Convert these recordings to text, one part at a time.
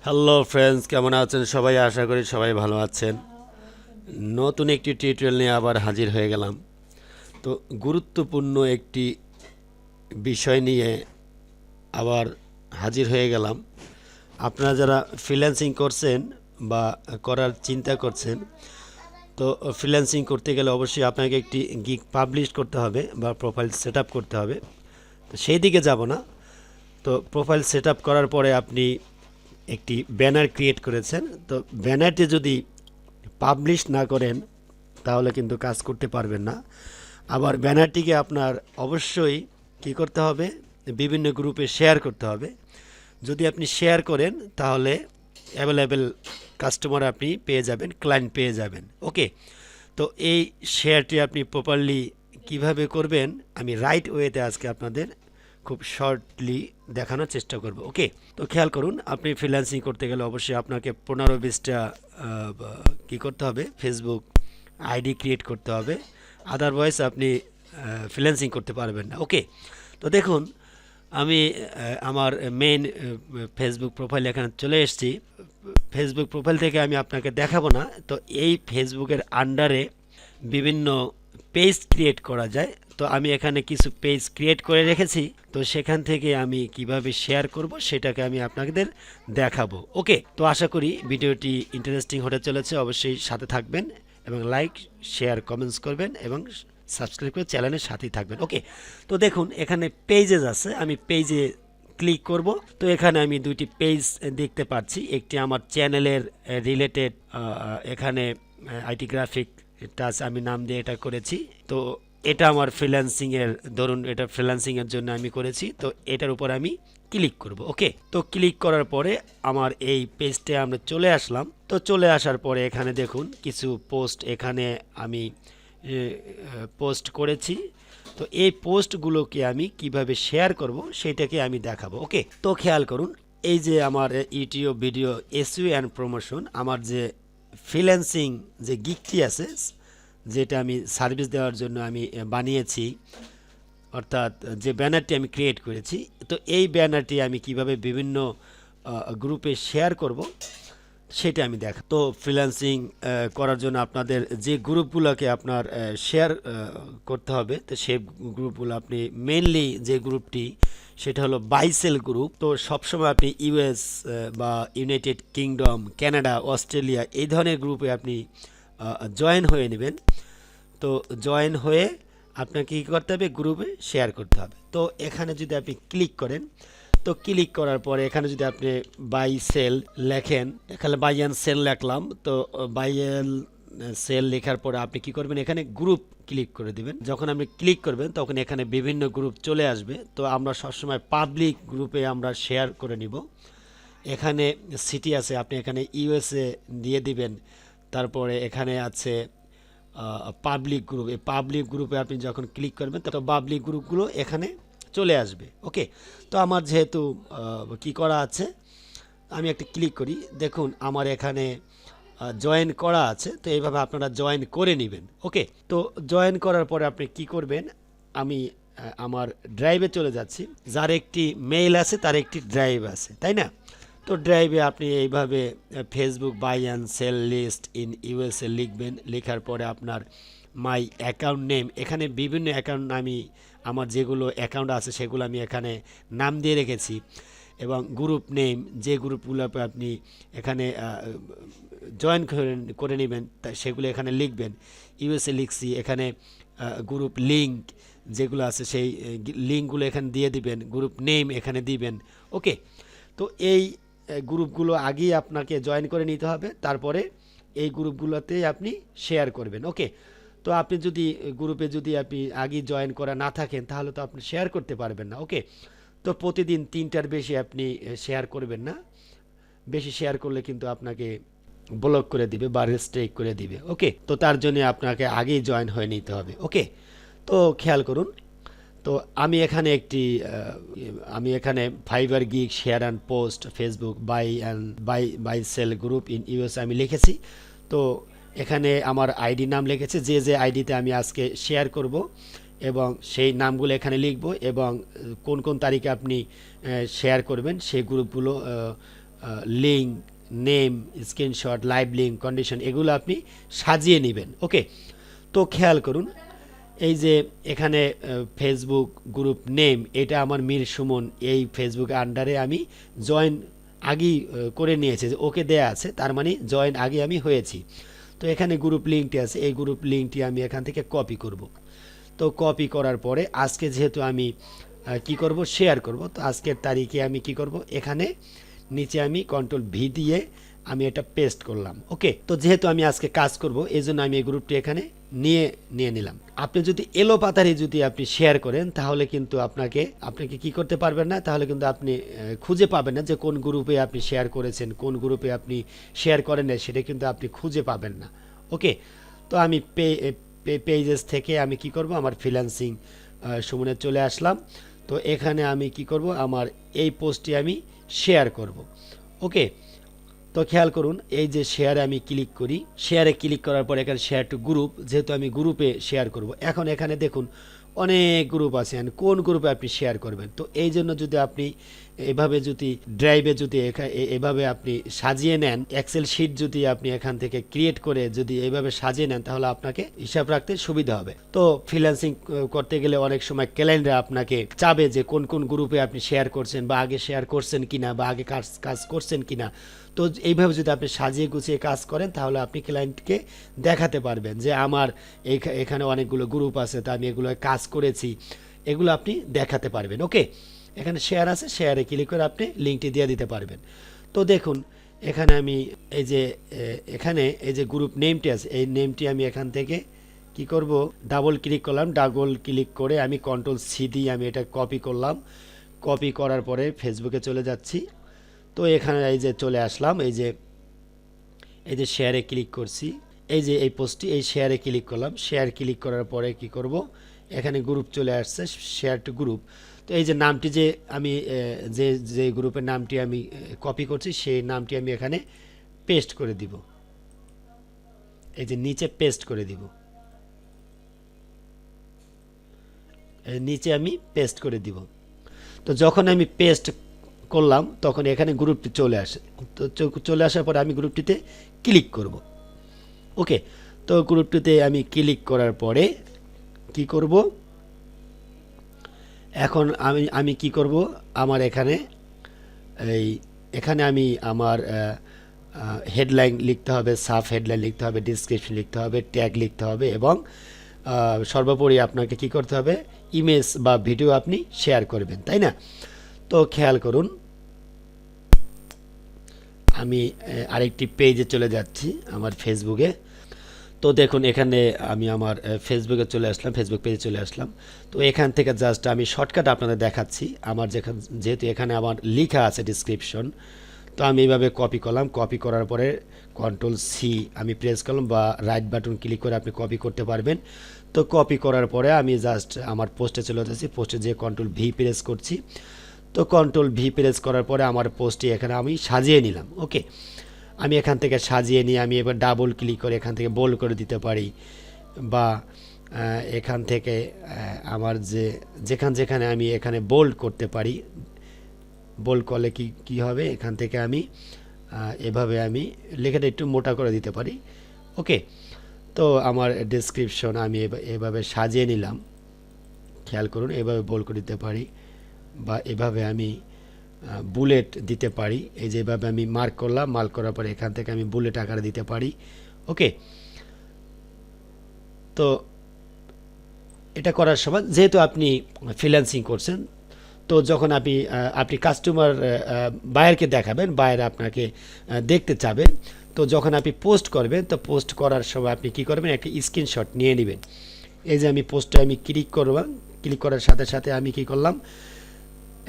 Hello friends, কেমন আছেন সবাই? আশা করি সবাই ভালো আছেন। নতুন একটি টিউটোরিয়াল নিয়ে আবার হাজির হয়ে গেলাম। তো গুরুত্বপূর্ণ একটি বিষয় নিয়ে আবার হাজির হয়ে গেলাম। আপনারা যারা ফ্রিল্যান্সিং করছেন বা করার চিন্তা করছেন, তো ফ্রিল্যান্সিং করতে গেলে অবশ্যই আপনাকে একটি গিগ পাবলিশ করতে হবে বা প্রোফাইল সেট আপ করতে হবে। তো সেই দিকে যাব না। তো প্রোফাইল সেট আপ করার পরে আপনি একটি ব্যানার ক্রিয়েট করেছেন। তো ব্যানারটি যদি পাবলিশ না করেন তাহলে কিন্তু কাজ করতে পারবেন না। আবার ব্যানারটিকে আপনার অবশ্যই কি করতে হবে, বিভিন্ন গ্রুপে শেয়ার করতে হবে। যদি আপনি শেয়ার করেন তাহলে অ্যাভেলেবেল কাস্টমার আপনি পেয়ে যাবেন, ক্লায়েন্ট পেয়ে যাবেন। ওকে, তো এই শেয়ারটি আপনি প্রপারলি কিভাবে করবেন আমি রাইট ওয়েতে আজকে আপনাদের খুব শর্টলি দেখানোর চেষ্টা করব। ওকে, তো খেয়াল করুন, আপনি ফ্রিল্যান্সিং করতে গেলে অবশ্যই আপনাকে 15-20টা কী করতে হবে, ফেসবুক আইডি ক্রিয়েট করতে হবে। আদারওয়াইজ আপনি ফ্রিল্যান্সিং করতে পারবেন না। ওকে, তো দেখুন আমি আমার মেইন ফেসবুক প্রোফাইল এখানে চলে এসেছি। ফেসবুক প্রোফাইল থেকে আমি আপনাকে দেখাবো না। তো এই ফেসবুকের আন্ডারে বিভিন্ন পেজ ক্রিয়েট করা যায়। তো আমি এখানে কিছু পেজ ক্রিয়েট করে রেখেছি। তো সেখান থেকে আমি কিভাবে শেয়ার করব সেটাকে আমি আপনাদের দেখাবো। ওকে, তো আশা করি ভিডিওটি ইন্টারেস্টিং হতে চলেছে। অবশ্যই সাথে থাকবেন এবং লাইক শেয়ার কমেন্টস করবেন এবং সাবস্ক্রাইব করে চ্যানেলের সাথেই থাকবেন। ওকে, তো দেখুন এখানে পেজেস আছে, আমি পেজে ক্লিক করব। তো এখানে আমি দুইটি পেজ দেখতে পাচ্ছি। একটি আমার চ্যানেলের রিলেটেড, এখানে আইটি গ্রাফিক টাচ আমি নাম দিয়ে এটা করেছি। তো এটা আমার ফ্রিল্যান্সিংয়ের, ধরুন এটা ফ্রিল্যান্সিংয়ের জন্য আমি করেছি। তো এটার উপর আমি ক্লিক করব। ওকে, তো ক্লিক করার পরে আমার এই পেজটা আমরা চলে আসলাম। তো চলে আসার পরে এখানে দেখুন কিছু পোস্ট এখানে আমি পোস্ট করেছি। তো এই পোস্টগুলোকে আমি কিভাবে শেয়ার করব সেটাকে আমি দেখাবো। ওকে, তো খেয়াল করুন, এই যে আমার YouTube video SEO and promotion, আমার যে ফ্রিল্যান্সিং যে গিগটি আছে, যেটা আমি সার্ভিস দেওয়ার জন্য আমি বানিয়েছি, অর্থাৎ যে ব্যানারটি আমি ক্রিয়েট করেছি। তো এই ব্যানারটি আমি কিভাবে বিভিন্ন গ্রুপে শেয়ার করব সেটা আমি দেখা। তো ফ্রিল্যান্সিং করার জন্য আপনাদের যে গ্রুপগুলোকে আপনার শেয়ার করতে হবে, তো সেই গ্রুপগুলো আপনি মেনলি যে গ্রুপটি সেটা হলো বাইসেল গ্রুপ। তো সবসময় আপনি ইউএস বা ইউনাইটেড কিংডম, কানাডা, অস্ট্রেলিয়া এই ধরনের গ্রুপে আপনি জয়েন হয়ে নেবেন। তো জয়েন হয়ে আপনাকে কী করতে হবে, গ্রুপে শেয়ার করতে হবে। তো এখানে যদি আপনি ক্লিক করেন, তো ক্লিক করার পরে এখানে যদি আপনি বাই সেল লেখেন, এখানে বাই অ্যান্ড সেল লিখলাম। তো বাই অ্যান্ড সেল লেখার পরে আপনি কি করবেন, এখানে গ্রুপ ক্লিক করে দিবেন। যখন আপনি ক্লিক করবেন তখন এখানে বিভিন্ন গ্রুপ চলে আসবে। তো আমরা সবসময় পাবলিক গ্রুপে আমরা শেয়ার করে নিব। এখানে সিটি আছে, আপনি এখানে ইউএসএ দিয়ে দিবেন। তারপরে এখানে আছে পাবলিক গ্রুপ। এই পাবলিক গ্রুপে আপনি যখন ক্লিক করবেন তো পাবলিক গ্রুপগুলো এখানে চলে আসবে। ওকে, তো আমার যেহেতু কি করা আছে, আমি একটা ক্লিক করি। দেখুন আমার এখানে জয়েন করা আছে। তো এইভাবে আপনারা জয়েন করে নেবেন। ওকে, তো জয়েন করার পরে আপনি কি করবেন, আমি আমার ড্রাইভে চলে যাচ্ছি। যার একটি মেইল আছে তার একটি ড্রাইভ আছে, তাই না? তো ড্রাইভে আপনি এইভাবে Facebook buy and sell list in USA লিখবেন। লেখার পরে আপনার মাই অ্যাকাউন্ট নেম, এখানে বিভিন্ন অ্যাকাউন্ট আমি আমার যেগুলো অ্যাকাউন্ট আছে সেগুলো আমি এখানে নাম দিয়ে রেখেছি। এবং গ্রুপ নেম, যে গ্রুপগুলোতে আপনি এখানে জয়েন করে নেবেন সেগুলো এখানে লিখবেন। ইউএসএ লিখছি, এখানে গ্রুপ লিঙ্ক যেগুলো আছে সেই লিঙ্কগুলো এখানে দিয়ে দিবেন, গ্রুপ নেম এখানে দিবেন। ওকে, তো এই গ্রুপগুলো আগেই আপনাকে জয়েন করে নিতে হবে, তারপরে এই গ্রুপগুলোতে আপনি শেয়ার করবেন। ওকে, তো আপনি যদি গ্রুপে যদি আপনি আগে জয়েন করা না থাকেন তাহলে তো আপনি শেয়ার করতে পারবেন না। ওকে, তো প্রতিদিন 3টার বেশি আপনি শেয়ার করবেন না। বেশি শেয়ার করলে কিন্তু আপনাকে ব্লক করে দিবে বা রেস্ট্রিক্ট করে দিবে। ওকে, তো তার জন্য আপনাকে আগেই জয়েন হয়ে নিতে হবে। ওকে, তো খেয়াল করুন, তো আমি এখানে Fiverr gig share and post Facebook buy sell group in US আমি লিখেছি। তো এখানে আমার আইডি নাম লিখেছি, যে আইডিতে আমি আজকে শেয়ার করব এবং সেই নামগুলো এখানে লিখব এবং কোন কোন তারিখে আপনি শেয়ার করবেন সেই গ্রুপগুলো link, name, screenshot, live link, condition এগুলো আপনি সাজিয়ে নেবেন। ওকে, তো খেয়াল করুন এই যে এখানে ফেসবুক গ্রুপ নেম, এটা আমার মীর সুমন, এই ফেসবুক আন্ডারে আমি জয়েন আগেই করে নিয়েছি, যে ওকে দেয়া আছে, তার মানে জয়েন আগে আমি হয়েছি। তো এখানে গ্রুপ লিঙ্কটি আছে, এই গ্রুপ লিঙ্কটি আমি এখান থেকে কপি করব। তো কপি করার পরে আজকে যেহেতু আমি কি করব, শেয়ার করব, তো আজকের তারিখে আমি কি করব, এখানে নিচে আমি কন্ট্রোল ভি দিয়ে আমি এটা পেস্ট করলাম। ওকে, তো যেহেতু আমি আজকে কাজ করব এই জন্য আমি এই গ্রুপটি এখানে নিয়ে নিলাম। আপনি যদি এলো পাতারি যদি আপনি শেয়ার করেন তাহলে কিন্তু আপনাকে কি করতে পারবেন না, তাহলে কিন্তু আপনি খুঁজে পাবেন না যে কোন গ্রুপে আপনি শেয়ার করেছেন, কোন গ্রুপে আপনি শেয়ার করেন না, সেটা কিন্তু আপনি খুঁজে পাবেন না। ওকে, তো আমি পেজেস থেকে আমি কি করব, আমার ফ্রিল্যান্সিং সুমনে চলে আসলাম। তো এখানে আমি কি করব, আমার এই পোস্টটি আমি শেয়ার করব। ওকে, তো খেয়াল করুন এই যে শেয়ারে আমি ক্লিক করি, শেয়ারে ক্লিক করার পর এখানে শেয়ার টু গ্রুপ, যেহেতু আমি গ্রুপে শেয়ার করব। এখন এখানে দেখুন অনেক গ্রুপ আছে, কোন গ্রুপে আপনি শেয়ার করবেন। তো এই জন্য যদি আপনি এভাবে যদি ড্রাইভে যদি এভাবে আপনি সাজিয়ে নেন, এক্সেল শিট যদি আপনি এখান থেকে ক্রিয়েট করে যদি এইভাবে সাজিয়ে নেন তাহলে আপনাকে হিসাব রাখতে সুবিধা হবে। তো ফ্রিল্যান্সিং করতে গেলে অনেক সময় ক্যালেন্ডার আপনাকে চাবে যে কোন কোন গ্রুপে আপনি শেয়ার করছেন, বা আগে শেয়ার করছেন কিনা, বা আগে কাজ করছেন কিনা। তো এইভাবে যদি আপনি সাজিয়ে গুছিয়ে কাজ করেন তাহলে আপনি ক্লায়েন্টকে দেখাতে পারবেন যে আমার এখানে অনেকগুলো গ্রুপ আছে, তো আমি এগুলো কাজ করেছি, এগুলো আপনি দেখাতে পারবেন। ওকে, এখানে শেয়ার আছে, শেয়ারে ক্লিক করে আপনি লিঙ্কটি দিয়ে দিতে পারবেন। তো দেখুন এখানে আমি এখানে এই যে গ্রুপ নেমটি আছে, এই নেমটি আমি এখান থেকে কি করব, ডাবল ক্লিক করলাম, ডাবল ক্লিক করে আমি কন্ট্রোল সি দিয়ে আমি এটা কপি করলাম। কপি করার পরে ফেসবুকে চলে যাচ্ছি। তো এখানে এই যে চলে আসলাম, এই যে শেয়ারে ক্লিক করছি, এই যে এই পোস্টটি, এই শেয়ারে ক্লিক করলাম। শেয়ার ক্লিক করার পরে কি করব, এখানে গ্রুপ চলে আসছে, শেয়ার টু গ্রুপ। তো এই যে নামটি যে আমি যে গ্রুপের নামটি আমি কপি করছি সেই নামটি আমি এখানে পেস্ট করে দিব, এই যে নিচে পেস্ট করে দিব, নিচে আমি পেস্ট করে দিব। তো যখন আমি পেস্ট করলাম তখন এখানে গ্রুপটি চলে আসে। তো চলে আসার পরে আমি গ্রুপটিতে ক্লিক করব। ওকে, তো গ্রুপটিতে আমি ক্লিক করার পরে কি করব, এখন আমি কি করব, আমার এখানে আমি আমার হেডলাইন লিখতে হবে, সাব হেডলাইন লিখতে হবে, ডিসক্রিপশন লিখতে হবে, ট্যাগ লিখতে হবে, এবং সর্বোপরি আপনাকে কি করতে হবে, ইমেজ বা ভিডিও আপনি শেয়ার করবেন, তাই না? তো খেয়াল করুন আমি আরেকটি পেজে চলে যাচ্ছি, আমার ফেসবুকে। তো দেখুন এখানে আমি আমার ফেসবুকে চলে আসলাম, ফেসবুক পেজে চলে আসলাম। তো এখান থেকে জাস্ট আমি শর্টকাট আপনাদের দেখাচ্ছি। আমার যেহেতু এখানে আমার লেখা আছে ডিসক্রিপশন, তো আমি এইভাবে কপি করলাম। কপি করার পরে কন্ট্রোল সি আমি প্রেস করলাম, বা রাইট বাটন ক্লিক করে আপনি কপি করতে পারবেন। তো কপি করার পরে আমি জাস্ট আমার পোস্টে চলে যাচ্ছি, পোস্টে যেয়ে কন্ট্রোল ভি প্রেস করছি। তো কন্ট্রোল ভি প্রেস করার পরে আমার পোস্টটি এখানে আমি সাজিয়ে নিলাম। ওকে, আমি এখান থেকে সাজিয়ে নিয়ে আমি এবার ডাবল ক্লিক করে এখান থেকে বোল্ড করে দিতে পারি, বা এখান থেকে আমার যেখানে আমি এখানে বোল্ড করতে পারি। বোল্ড করলে কি হবে, এখান থেকে আমি এভাবে আমি লেখাটা একটু মোটা করে দিতে পারি। ওকে, তো আমার ডেসক্রিপশন আমি এভাবে সাজিয়ে নিলাম। খেয়াল করুন এভাবে বোল্ড করে দিতে পারি, বা এভাবে আমি বুলেট দিতে পারি। এই যে এভাবে আমি মার্ক করলাম, মার্ক করার পরে এখান থেকে আমি বুলেট আকারে দিতে পারি। ওকে, তো এটা করার সময় যেহেতু আপনি ফ্রিল্যান্সিং করছেন, তো যখন আপনি কাস্টমার বায়ারকে দেখাবেন, বায়ার আপনাকে দেখতে চাবে, তো যখন আপনি পোস্ট করবেন তো পোস্ট করার সময় আপনি কি করবেন, একটা স্ক্রিনশট নিয়ে নেবেন। এই যে আমি পোস্টে আমি ক্লিক করলাম, ক্লিক করার সাথে সাথে আমি কি করলাম,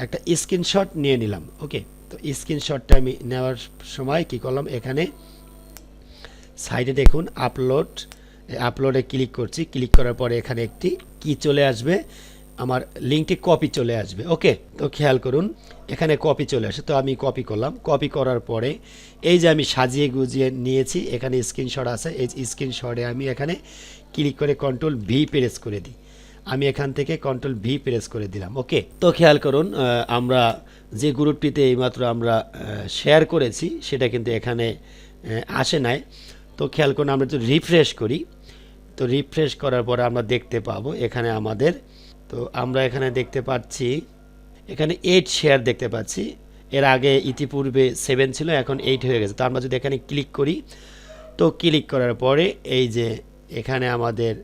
একটা স্ক্রিনশট নিয়ে নিলাম। ওকে, তো স্ক্রিনশটটা আমি নেওয়ার সময় কি করলাম, এখানে সাইডে দেখুন আপলোডে ক্লিক করছি। ক্লিক করার পরে এখানে একটি কি চলে আসবে, আমার লিঙ্কটি কপি চলে আসবে। ওকে, তো খেয়াল করুন এখানে কপি চলে আসে। তো আমি কপি করলাম, কপি করার পরে এই যে আমি সাজিয়ে গুজিয়ে নিয়েছি, এখানে স্ক্রিনশট আছে, এই স্ক্রিনশটে আমি এখানে ক্লিক করে কন্ট্রোল ভি প্রেস করে দিই। আমি এখান থেকে কন্ট্রোল ভি প্রেস করে দিলাম। ওকে, তো খেয়াল করুন আমরা যে গ্রুপটিতে এইমাত্র আমরা শেয়ার করেছি সেটা কিন্তু এখানে আসে নাই। তো খেয়াল করুন আমরা যদি রিফ্রেশ করি, তো রিফ্রেশ করার পরে আমরা দেখতে পাবো এখানে আমাদের, তো আমরা এখানে দেখতে পাচ্ছি এখানে 8 শেয়ার দেখতে পাচ্ছি। এর আগে ইতিপূর্বে 7 ছিল, এখন 8 হয়ে গেছে। তো আমরা যদি এখানে ক্লিক করি, তো ক্লিক করার পরে এই যে এখানে আমাদের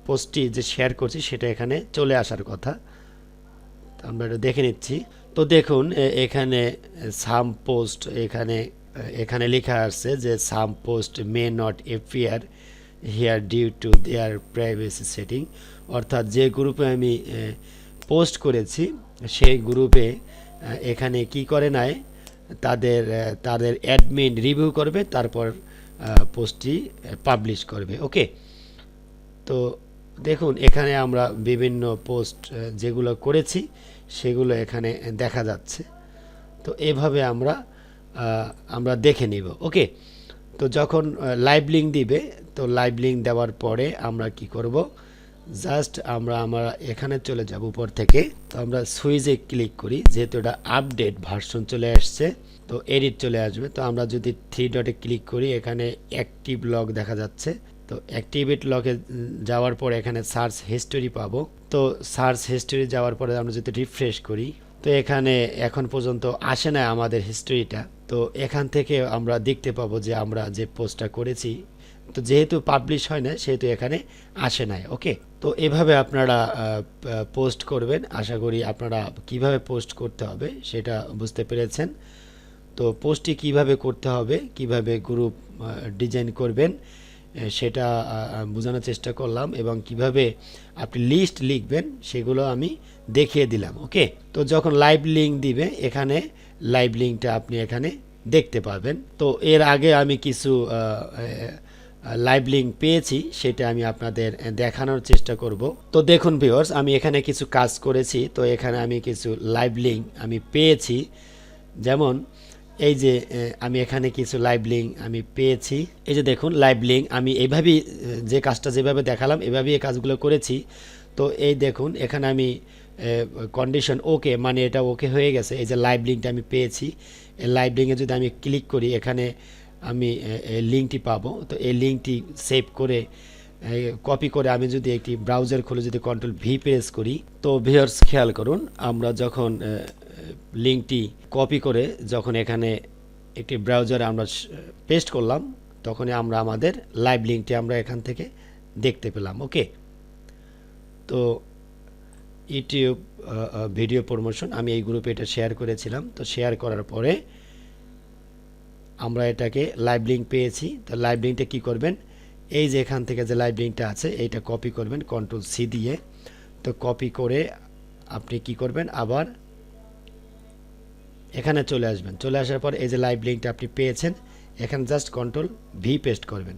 পোস্টটি যে শেয়ার করছি সেটা এখানে চলে আসার কথা। আমরা এটা দেখে নিচ্ছি। তো দেখুন এখানে সাম পোস্ট এখানে লেখা আছে যে some post may not appear here due to their privacy setting, অর্থাৎ যে গ্রুপে আমি পোস্ট করেছি সেই গ্রুপে এখানে কি করে নাই, তাদের অ্যাডমিন রিভিউ করবে, তারপর পোস্টটি পাবলিশ করবে। ওকে, তো দেখুন এখানে আমরা বিভিন্ন পোস্ট যেগুলো করেছি সেগুলো এখানে দেখা যাচ্ছে। তো এভাবে আমরা দেখে নিব। ওকে, তো যখন লাইভ লিঙ্ক দিবে, তো লাইভ লিঙ্ক দেওয়ার পরে আমরা কি করব, জাস্ট আমরা এখানে চলে যাব উপর থেকে। তো আমরা সুইচে ক্লিক করি, যেহেতু এটা আপডেট ভার্সন চলে আসছে, তো এডিট চলে আসবে। তো আমরা যদি 3 ডটে ক্লিক করি, এখানে অ্যাক্টিভ লগ দেখা যাচ্ছে। তো অ্যাক্টিভেট লগে যাওয়ার পরে এখানে সার্চ হিস্টোরি পাবো। তো সার্চ হিস্টোরি যাওয়ার পরে আমরা যদি রিফ্রেশ করি, তো এখানে এখন পর্যন্ত আসে না আমাদের হিস্টোরিটা। তো এখান থেকে আমরা দেখতে পাবো যে আমরা যে পোস্টটা করেছি, তো যেহেতু পাবলিশ হয় না সেহেতু এখানে আসে নাই। ওকে, তো এভাবে আপনারা পোস্ট করবেন। আশা করি আপনারা কিভাবে পোস্ট করতে হবে সেটা বুঝতে পেরেছেন। তো পোস্টটি কিভাবে করতে হবে, কিভাবে গ্রুপ ডিজাইন করবেন সেটা বোঝানোর চেষ্টা করলাম, এবং কিভাবে আপনি লিস্ট লিখবেন সেগুলো আমি দেখিয়ে দিলাম। ওকে, তো যখন লাইভ লিঙ্ক দিবে এখানে লাইভ লিঙ্কটা আপনি এখানে দেখতে পাবেন। তো এর আগে আমি কিছু লাইভ লিঙ্ক পেয়েছি, সেটা আমি আপনাদের দেখানোর চেষ্টা করব। তো দেখুন ভিউয়ার্স, আমি এখানে কিছু কাজ করেছি। তো এখানে আমি কিছু লাইভ লিঙ্ক আমি পেয়েছি, যেমন এই যে আমি এখানে কিছু লাইভ লিঙ্ক আমি পেয়েছি। এই যে দেখুন লাইভ লিঙ্ক আমি এইভাবেই যে কাজটা যেভাবে দেখালাম এভাবেই এই কাজগুলো করেছি। তো এই দেখুন এখানে আমি কন্ডিশন ওকে, মানে এটা ওকে হয়ে গেছে। এই যে লাইভ লিঙ্কটা আমি পেয়েছি, এই লাইভ লিঙ্কে যদি আমি ক্লিক করি এখানে আমি লিঙ্কটি পাবো। তো এই লিঙ্কটি সেভ করে কপি করে আমি যদি একটি ব্রাউজার খুলে যদি কন্ট্রোল ভি প্রেস করি, তো ভিউয়ার্স খেয়াল করুন আমরা যখন লিঙ্কটি কপি করে যখন এখানে একটি ব্রাউজারে আমরা পেস্ট করলাম, তখনই আমরা আমাদের লাইভ লিঙ্কটি আমরা এখান থেকে দেখতে পেলাম। ওকে, তো ইউটিউব ভিডিও প্রমোশন আমি এই গ্রুপে এটা শেয়ার করেছিলাম। তো শেয়ার করার পরে আমরা এটাকে লাইভ লিঙ্ক পেয়েছি। তো লাইভ লিঙ্কটা কী করবেন, এই যে এখান থেকে যে লাইভ লিঙ্কটা আছে এইটা কপি করবেন কন্ট্রোল সি দিয়ে। তো কপি করে আপনি কি করবেন, আবার এখানে চলে আসবেন। চলে আসার পর এই যে লাইভ লিঙ্কটা আপনি পেয়েছেন, এখানে জাস্ট কন্ট্রোল ভি পেস্ট করবেন,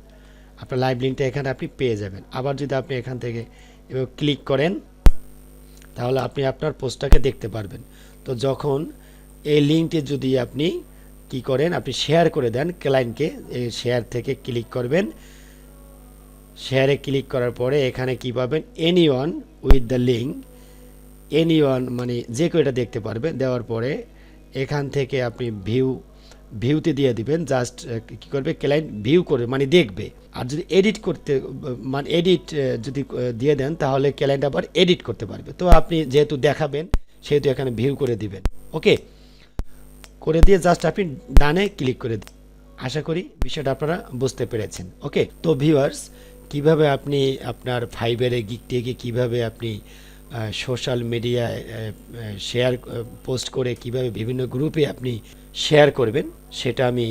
আপনার লাইভ লিঙ্কটা এখানে আপনি পেয়ে যাবেন। আবার যদি আপনি এখান থেকে এবার ক্লিক করেন, তাহলে আপনি আপনার পোস্টটাকে দেখতে পারবেন। তো যখন এই লিঙ্কটি যদি আপনি কি করেন, আপনি শেয়ার করে দেন ক্লায়েন্টকে, এই শেয়ার থেকে ক্লিক করবেন। শেয়ারে ক্লিক করার পরে এখানে কি পাবেন, anyone with the link, anyone মানে যে কেউ এটা দেখতে পারবে। দেওয়ার পরে এখান থেকে আপনি ভিউতে দিয়ে দিবেন। জাস্ট কী করবে, ক্লায়েন্ট ভিউ করে মানে দেখবে। আর যদি এডিট করতে মানে এডিট যদি দিয়ে দেন তাহলে ক্লায়েন্ট আবার এডিট করতে পারবে। তো আপনি যেহেতু দেখাবেন সেহেতু এখানে ভিউ করে দিবেন। ওকে, করে দিয়ে জাস্ট আপনি ডানে ক্লিক করে দিন। আশা করি বিষয়টা আপনারা বুঝতে পেরেছেন। ওকে, তো ভিউয়ার্স কিভাবে আপনি আপনার ফাইবারে গিগটিকে কিভাবে আপনি সোশ্যাল মিডিয়ায় শেয়ার পোস্ট করে কিভাবে বিভিন্ন গ্রুপে আপনি শেয়ার করবেন সেটা আমি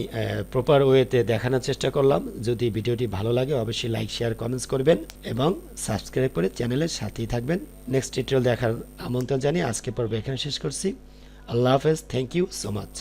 প্রপার ওয়েতে দেখানোর চেষ্টা করলাম। যদি ভিডিওটি ভালো লাগে অবশ্যই লাইক শেয়ার কমেন্টস করবেন এবং সাবস্ক্রাইব করে চ্যানেলের সাথেই থাকবেন। নেক্সট টিউটোরিয়াল দেখার আমন্ত্রণ জানিয়ে আজকে পর্ব এখানে শেষ করছি। আল্লাহ হাফেজ, থ্যাংক ইউ সো মাচ।